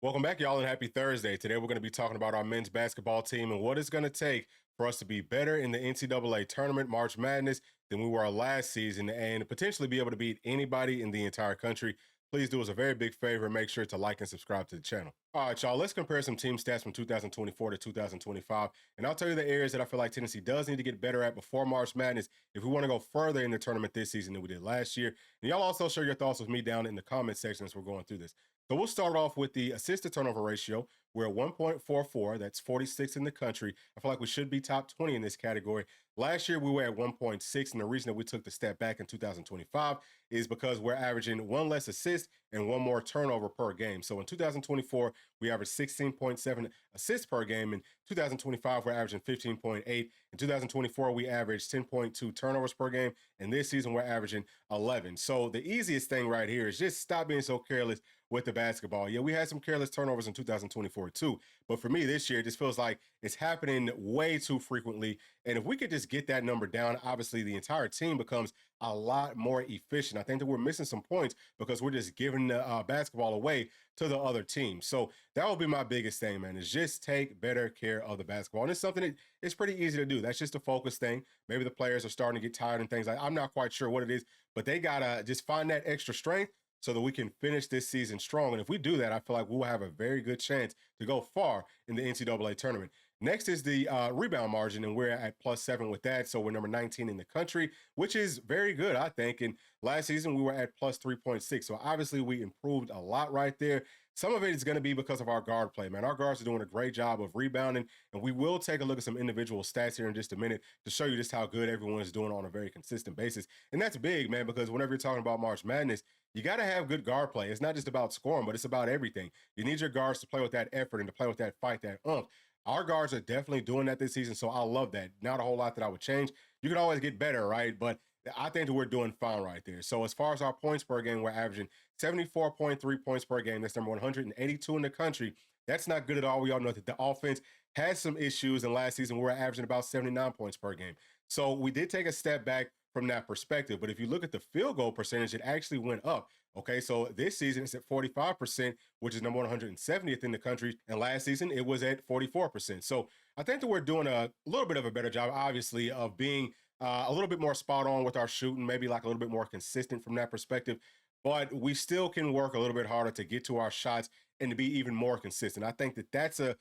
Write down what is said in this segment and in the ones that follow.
Welcome back, y'all, and happy Thursday. Today, we're going to be talking about our men's basketball team and what it's going to take for us to be better in the NCAA tournament, March Madness, than we were last season and potentially be able to beat anybody in the entire country. Please do us a very big favor and make sure to like and subscribe to the channel. All right, y'all, let's compare some team stats from 2024 to 2025. And I'll tell you the areas that I feel like Tennessee does need to get better at before March Madness if we want to go further in the tournament this season than we did last year. And y'all also share your thoughts with me down in the comment section as we're going through this. So we'll start off with the assist to turnover ratio. We're at 1.44. That's 46 in the country. I feel like we should be top 20 in this category. Last year, we were at 1.6, and the reason that we took the step back in 2025 is because we're averaging one less assist and one more turnover per game. So in 2024, we averaged 16.7 assists per game. In 2025, we're averaging 15.8. In 2024, we averaged 10.2 turnovers per game. And this season, we're averaging 11. So the easiest thing right here is just stop being so careless with the basketball. Yeah, we had some careless turnovers in 2024 too. But for me this year, it just feels like it's happening way too frequently. And if we could just get that number down, obviously the entire team becomes a lot more efficient. I think that we're missing some points because we're just giving the basketball away to the other team. So that will be my biggest thing, man, is just take better care of the basketball. And it's something that it's pretty easy to do. That's just a focus thing. Maybe the players are starting to get tired and things like I'm not quite sure what it is, but they got to just find that extra strength so that we can finish this season strong. And if we do that, I feel like we'll have a very good chance to go far in the NCAA tournament. Next is the rebound margin, and we're at +7 with that. So we're number 19 in the country, which is very good, I think. And last season, we were at +3.6. So obviously, we improved a lot right there. Some of it is going to be because of our guard play, man. Our guards are doing a great job of rebounding, and we will take a look at some individual stats here in just a minute to show you just how good everyone is doing on a very consistent basis. And that's big, man, because whenever you're talking about March Madness, you got to have good guard play. It's not just about scoring, but it's about everything. You need your guards to play with that effort and to play with that fight, that oomph. Our guards are definitely doing that this season, so I love that. Not a whole lot that I would change. You can always get better, right? But I think that we're doing fine right there. So as far as our points per game, we're averaging 74.3 points per game. That's number 182 in the country. That's not good at all. We all know that the offense has some issues, and last season we were averaging about 79 points per game. So we did take a step back from that perspective. But if you look at the field goal percentage, it actually went up. Okay, so this season it's at 45%, which is number 170th in the country. And last season it was at 44%. So I think that we're doing a little bit of a better job, obviously, of being a little bit more spot on with our shooting, maybe like a little bit more consistent from that perspective. But we still can work a little bit harder to get to our shots and to be even more consistent. I think that that's a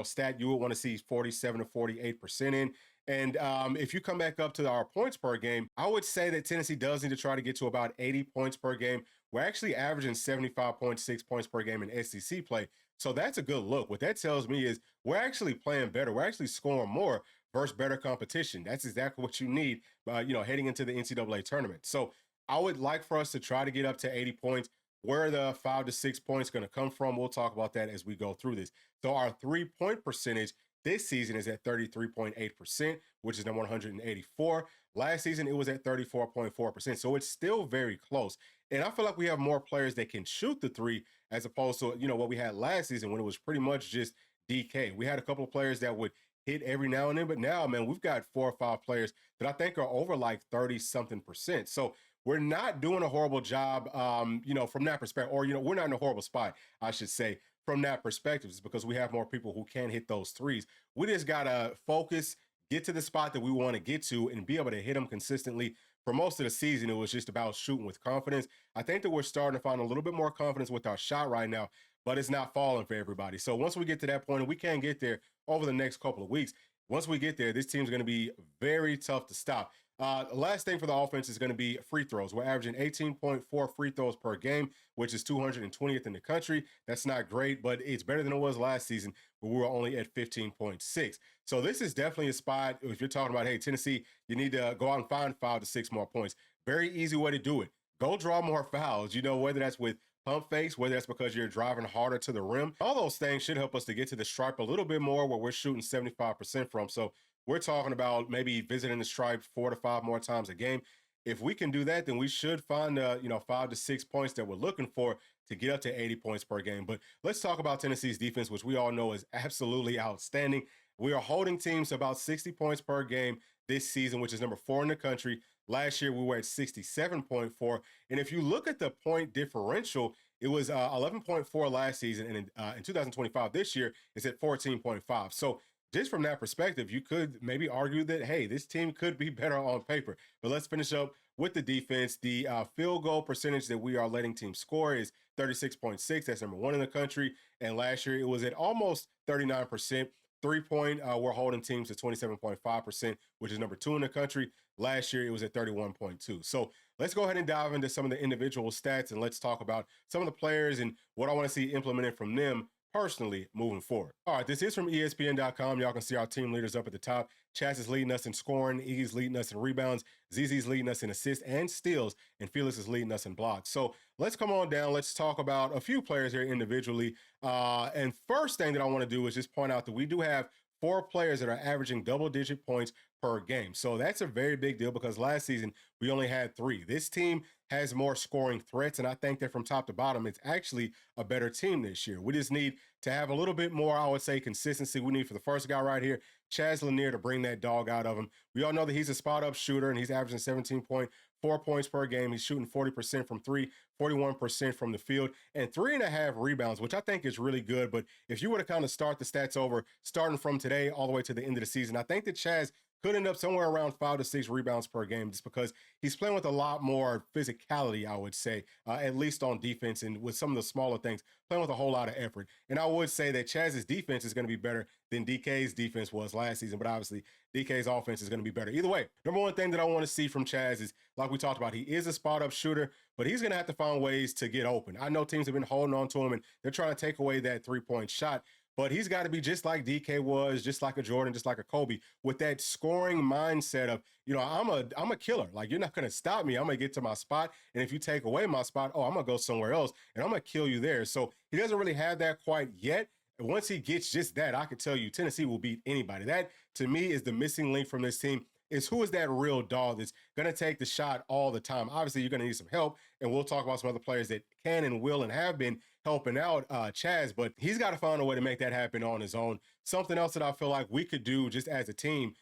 stat you would want to see 47 to 48% in. And if you come back up to our points per game, I would say that Tennessee does need to try to get to about 80 points per game. We're actually averaging 75.6 points per game in SEC play. So that's a good look. What that tells me is we're actually playing better. We're actually scoring more versus better competition. That's exactly what you need, heading into the NCAA tournament. So I would like for us to try to get up to 80 points. Where are the 5 to 6 points going to come from? We'll talk about that as we go through this. So our 3-point percentage this season is at 33.8%, which is number 184. Last season, it was at 34.4%. So it's still very close. And I feel like we have more players that can shoot the three as opposed to, what we had last season when it was pretty much just DK. We had a couple of players that would hit every now and then, but now, man, we've got 4 or 5 players that I think are over like 30-something%. So we're not doing a horrible job, from that perspective, or, we're not in a horrible spot, I should say, from that perspective. It's because we have more people who can hit those threes. We just got to focus, get to the spot that we want to get to, and be able to hit them consistently. For most of the season, it was just about shooting with confidence. I think that we're starting to find a little bit more confidence with our shot right now, but it's not falling for everybody. So once we get to that point, and we can get there over the next couple of weeks, once we get there, this team's going to be very tough to stop. Last thing for the offense is going to be free throws. We're averaging 18.4 free throws per game, which is 220th in the country. That's not great, but it's better than it was last season, where we were only at 15.6. So this is definitely a spot, if you're talking about, hey, Tennessee, you need to go out and find 5 to 6 more points. Very easy way to do it. Go draw more fouls, whether that's with pump fakes, whether that's because you're driving harder to the rim. All those things should help us to get to the stripe a little bit more, where we're shooting 75% from. So we're talking about maybe visiting the stripe 4 to 5 more times a game. If we can do that, then we should find 5 to 6 points that we're looking for to get up to 80 points per game. But let's talk about Tennessee's defense, which we all know is absolutely outstanding. We are holding teams to about 60 points per game this season, which is number 4 in the country. Last year, we were at 67.4. And if you look at the point differential, It was 11.4 last season, and in 2025, this year, it's at 14.5. So just from that perspective, you could maybe argue that, hey, this team could be better on paper. But let's finish up with the defense. The field goal percentage that we are letting teams score is 36.6. That's number one in the country. And last year, it was at almost 39%. 3-point, we're holding teams to 27.5%, which is number two in the country. Last year, it was at 31.2. So let's go ahead and dive into some of the individual stats, and let's talk about some of the players and what I want to see implemented from them personally moving forward. All right, this is from ESPN.com. Y'all can see our team leaders up at the top. Chaz is leading us in scoring. Iggy's leading us in rebounds. ZZ's leading us in assists and steals. And Felix is leading us in blocks. So let's come on down. Let's talk about a few players here individually. And first thing that I want to do is just point out that we do have 4 players that are averaging double-digit points per game. So that's a very big deal because last season we only had 3. This team has more scoring threats, and I think that from top to bottom, it's actually a better team this year. We just need to have a little bit more, I would say, consistency. We need for the first guy right here, Chaz Lanier, to bring that dog out of him. We all know that he's a spot-up shooter, and he's averaging 17.4 points per game. He's shooting 40% from 3, 41% from the field, and 3.5 rebounds, which I think is really good. But if you were to kind of start the stats over, starting from today all the way to the end of the season, I think that Chaz could end up somewhere around 5 to 6 rebounds per game just because he's playing with a lot more physicality, I would say, at least on defense and with some of the smaller things, playing with a whole lot of effort. And I would say that Chaz's defense is going to be better than DK's defense was last season, but obviously DK's offense is going to be better. Either way, number one thing that I want to see from Chaz is, like we talked about, he is a spot-up shooter, but he's going to have to find ways to get open. I know teams have been holding on to him, and they're trying to take away that three-point shot. But he's got to be just like DK was, just like a Jordan, just like a Kobe, with that scoring mindset of, I'm a killer. Like, you're not going to stop me. I'm going to get to my spot. And if you take away my spot, I'm going to go somewhere else and I'm going to kill you there. So he doesn't really have that quite yet. And once he gets just that, I can tell you Tennessee will beat anybody. That, to me, is the missing link from this team. Is who is that real dog that's going to take the shot all the time? Obviously, you're going to need some help, and we'll talk about some other players that can and will and have been helping out Chaz, but he's got to find a way to make that happen on his own. Something else that I feel like we could do just as a team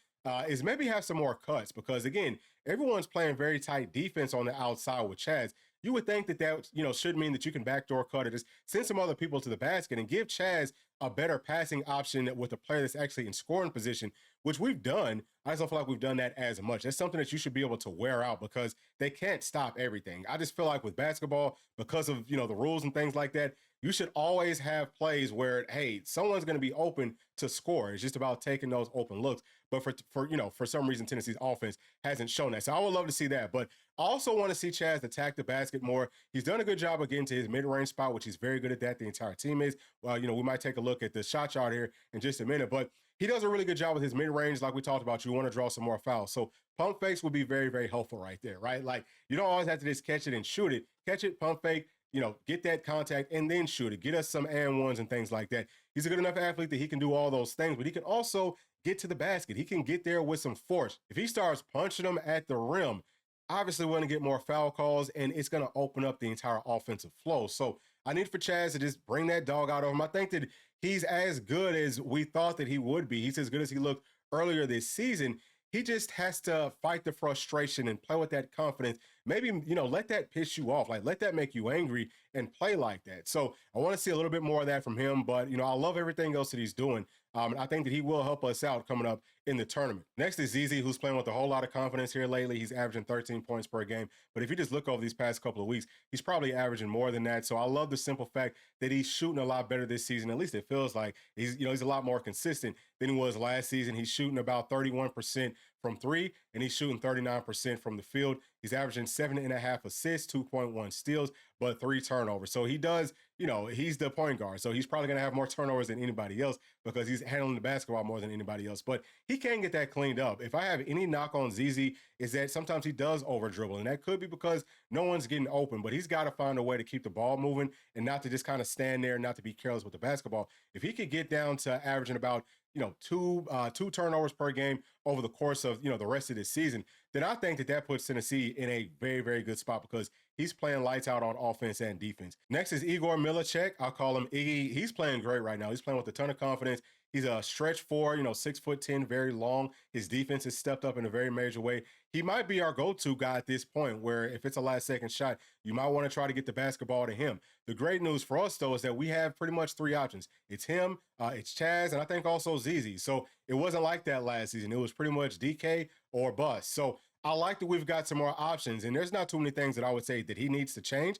is maybe have some more cuts because, again, everyone's playing very tight defense on the outside with Chaz. You would think that should mean that you can backdoor cut it, just send some other people to the basket and give Chaz a better passing option with a player that's actually in scoring position, which we've done. I just don't feel like we've done that as much. That's something that you should be able to wear out because they can't stop everything. I just feel like with basketball, because of, the rules and things like that, you should always have plays where, hey, someone's going to be open to score. It's just about taking those open looks. But for some reason, Tennessee's offense hasn't shown that. So I would love to see that. But I also want to see Chaz attack the basket more. He's done a good job of getting to his mid-range spot, which he's very good at that. The entire team is. Well, we might take a look at the shot chart here in just a minute. But he does a really good job with his mid-range. Like we talked about, you want to draw some more fouls. So pump fakes will be very, very helpful right there, right? Like, you don't always have to just catch it and shoot it. Catch it, pump fake, get that contact and then shoot it. Get us some and ones and things like that. He's a good enough athlete that he can do all those things, but he can also get to the basket. He can get there with some force. If he starts punching them at the rim, obviously we're going to get more foul calls, and it's going to open up the entire offensive flow. So I need for Chaz to just bring that dog out of him. I think that he's as good as we thought that he would be. He's as good as he looked earlier this season. He just has to fight the frustration and play with that confidence. Maybe, let that piss you off. Like, let that make you angry and play like that. So I want to see a little bit more of that from him. But, I love everything else that he's doing. I think that he will help us out coming up in the tournament. Next is ZZ, who's playing with a whole lot of confidence here lately. He's averaging 13 points per game. But if you just look over these past couple of weeks, he's probably averaging more than that. So I love the simple fact that he's shooting a lot better this season. At least it feels like he's a lot more consistent than he was last season. He's shooting about 31% from 3, and he's shooting 39% from the field. He's averaging 7.5 assists, 2.1 steals, but 3 turnovers. So he does, he's the point guard. So he's probably going to have more turnovers than anybody else because he's handling the basketball more than anybody else. But he can get that cleaned up. If I have any knock on ZZ, is that sometimes he does over dribble. And that could be because no one's getting open, but he's got to find a way to keep the ball moving and not to just kind of stand there, not to be careless with the basketball. If he could get down to averaging about, two turnovers per game over the course of, the rest of this season, then I think that puts Tennessee in a very, very good spot because he's playing lights out on offense and defense. Next is Igor Milicek. I'll call him Iggy. He's playing great right now. He's playing with a ton of confidence. He's a stretch four, 6'10", very long. His defense has stepped up in a very major way. He might be our go-to guy at this point, where if it's a last-second shot, you might want to try to get the basketball to him. The great news for us, though, is that we have pretty much three options. It's him, it's Chaz, and I think also ZZ. So it wasn't like that last season. It was pretty much DK or bust. So I like that we've got some more options, and there's not too many things that I would say that he needs to change.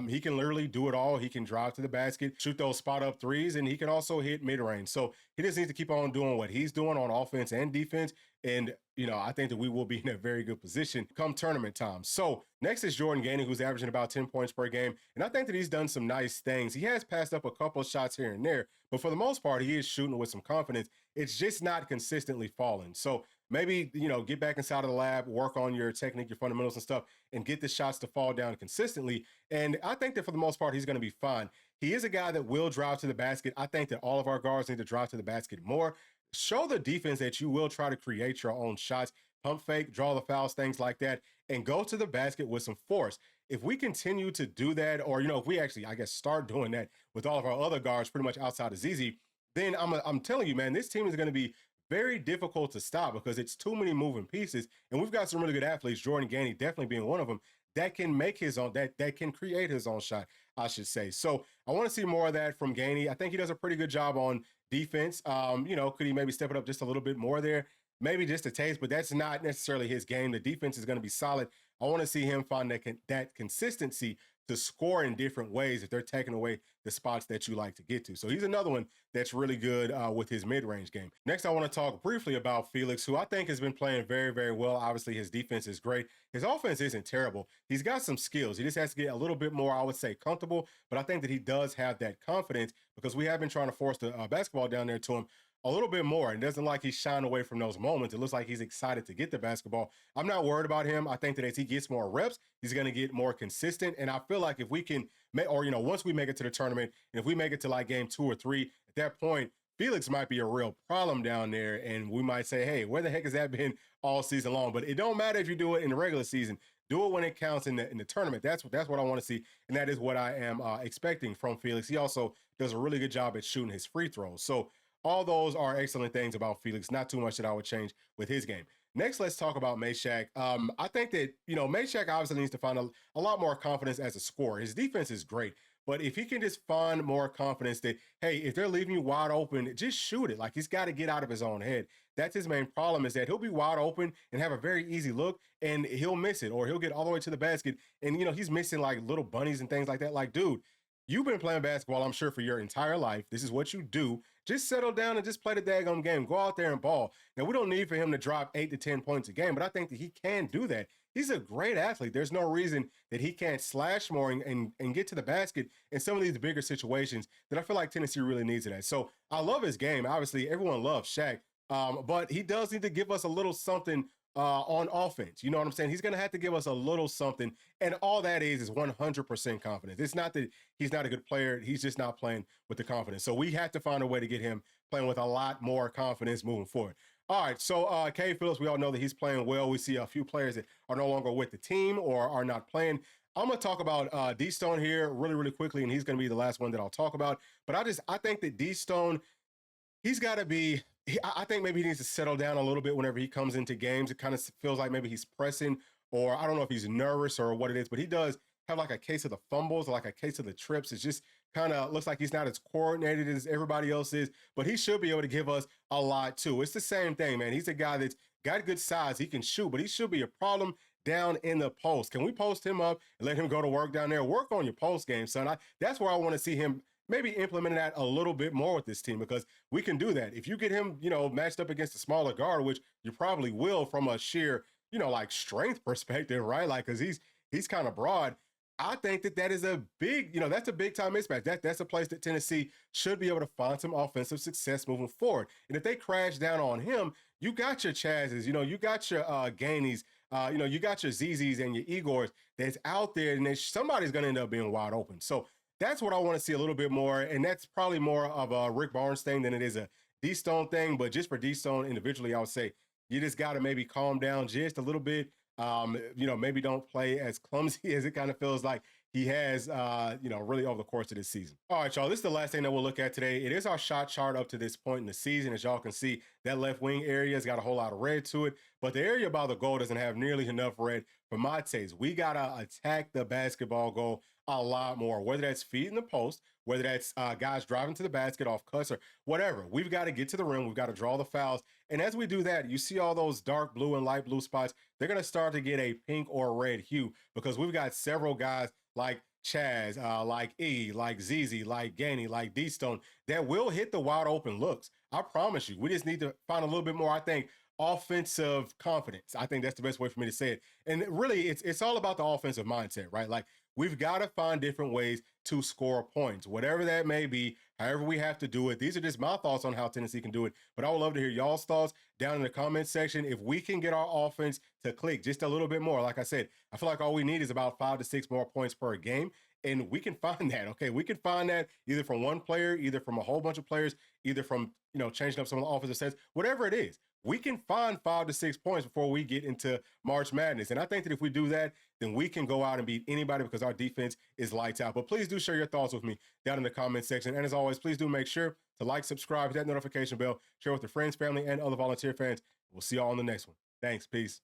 He can literally do it all. He can drive to the basket, shoot those spot-up threes, and he can also hit mid-range. So he just needs to keep on doing what he's doing on offense and defense. And, I think that we will be in a very good position come tournament time. So next is Jordan Gainey, who's averaging about 10 points per game. And I think that he's done some nice things. He has passed up a couple of shots here and there, but for the most part, he is shooting with some confidence. It's just not consistently falling. So maybe, get back inside of the lab, work on your technique, your fundamentals and stuff, and get the shots to fall down consistently. And I think that for the most part, he's going to be fine. He is a guy that will drive to the basket. I think that all of our guards need to drive to the basket more. Show the defense that you will try to create your own shots, pump fake, draw the fouls, things like that, and go to the basket with some force. If we continue to do that, or, if we actually, start doing that with all of our other guards pretty much outside of ZZ, then I'm telling you, man, this team is going to be very difficult to stop because it's too many moving pieces. And we've got some really good athletes, Jordan Gainey definitely being one of them, that can make his own, that can create his own shot, I should say. So I want to see more of that from Gainey. I think he does a pretty good job on defense. Could he maybe step it up just a little bit more there? Maybe just a taste, but that's not necessarily his game. The defense is going to be solid. I want to see him find that consistency to score in different ways if they're taking away the spots that you like to get to. So he's another one that's really good with his mid-range game. Next, I want to talk briefly about Felix, who I think has been playing very, very well. Obviously, his defense is great. His offense isn't terrible. He's got some skills. He just has to get a little bit more, I would say, comfortable. But I think that he does have that confidence because we have been trying to force the basketball down there to him a little bit more. It doesn't like he's shying away from those moments. It looks like he's excited to get the basketball. I'm not worried about him. I think that as he gets more reps, he's going to get more consistent. And I feel like if we can, once we make it to the tournament, and if we make it to like game 2 or 3, at that point, Felix might be a real problem down there. And we might say, hey, where the heck has that been all season long? But it don't matter if you do it in the regular season. Do it when it counts in the tournament. That's what I want to see. And that is what I am expecting from Felix. He also does a really good job at shooting his free throws. So all those are excellent things about Felix. Not too much that I would change with his game. Next, let's talk about Meshack. I think that, Meshack obviously needs to find a lot more confidence as a scorer. His defense is great, but if he can just find more confidence that, hey, if they're leaving you wide open, just shoot it. Like, he's got to get out of his own head. That's his main problem, is that he'll be wide open and have a very easy look, and he'll miss it, or he'll get all the way to the basket, and, he's missing, like, little bunnies and things like that. Like, dude, you've been playing basketball, I'm sure, for your entire life. This is what you do. Just settle down and just play the daggone game. Go out there and ball. Now, we don't need for him to drop 8 to 10 points a game, but I think that he can do that. He's a great athlete. There's no reason that he can't slash more and get to the basket in some of these bigger situations that I feel like Tennessee really needs it at. So I love his game. Obviously, everyone loves Shaq, but he does need to give us a little something on offense. You know what I'm saying? He's going to have to give us a little something. And all that is 100% confidence. It's not that he's not a good player. He's just not playing with the confidence. So we have to find a way to get him playing with a lot more confidence moving forward. All right. So Cade Phillips, we all know that he's playing well. We see a few players that are no longer with the team or are not playing. I'm going to talk about D-Stone here really, really quickly, and he's going to be the last one that I'll talk about. But I think that D-Stone, he's got to be, I think maybe he needs to settle down a little bit whenever he comes into games. It kind of feels like maybe he's pressing, or I don't know if he's nervous or what it is, but he does have like a case of the fumbles, or like a case of the trips. It's just kind of looks like he's not as coordinated as everybody else is, but he should be able to give us a lot too. It's the same thing, man. He's a guy that's got good size. He can shoot, but he should be a problem down in the post. Can we post him up and let him go to work down there? Work on your post game, son. That's where I want to see him maybe implementing that a little bit more with this team, because we can do that. If you get him, matched up against a smaller guard, which you probably will from a sheer, like strength perspective, right? Like, cause he's kind of broad. I think that is a big, that's a big time mismatch. That's a place that Tennessee should be able to find some offensive success moving forward. And if they crash down on him, you got your Chazes, you got your Gainies, you got your ZZs and your Igors that's out there, and then somebody's going to end up being wide open. So that's what I want to see a little bit more, and that's probably more of a Rick Barnes thing than it is a D-Stone thing. But just for D-Stone individually, I would say you just got to maybe calm down just a little bit. maybe don't play as clumsy as it kind of feels like he has, really over the course of this season. All right, y'all, this is the last thing that we'll look at today. It is our shot chart up to this point in the season. As y'all can see, that left wing area has got a whole lot of red to it, but the area by the goal doesn't have nearly enough red for my taste. We got to attack the basketball goal a lot more, whether that's feeding the post, whether that's guys driving to the basket off cuts or whatever. We've got to get to the rim. We've got to draw the fouls. And as we do that, you see all those dark blue and light blue spots, they're going to start to get a pink or red hue because we've got several guys like Chaz, like E, like ZZ, like Gainey, like D-Stone that will hit the wide open looks. I promise you. We just need to find a little bit more, I think, offensive confidence. I think that's the best way for me to say it. And really, it's all about the offensive mindset, right? Like, we've got to find different ways to score points, whatever that may be, however we have to do it. These are just my thoughts on how Tennessee can do it. But I would love to hear y'all's thoughts down in the comments section. If we can get our offense to click just a little bit more, like I said, I feel like all we need is about 5 to 6 more points per game. And we can find that, okay? We can find that either from one player, either from a whole bunch of players, either from, changing up some of the offensive sets, whatever it is. We can find 5 to 6 points before we get into March Madness. And I think that if we do that, then we can go out and beat anybody because our defense is lights out. But please do share your thoughts with me down in the comment section. And as always, please do make sure to like, subscribe, hit that notification bell, share with your friends, family, and other volunteer fans. We'll see y'all on the next one. Thanks. Peace.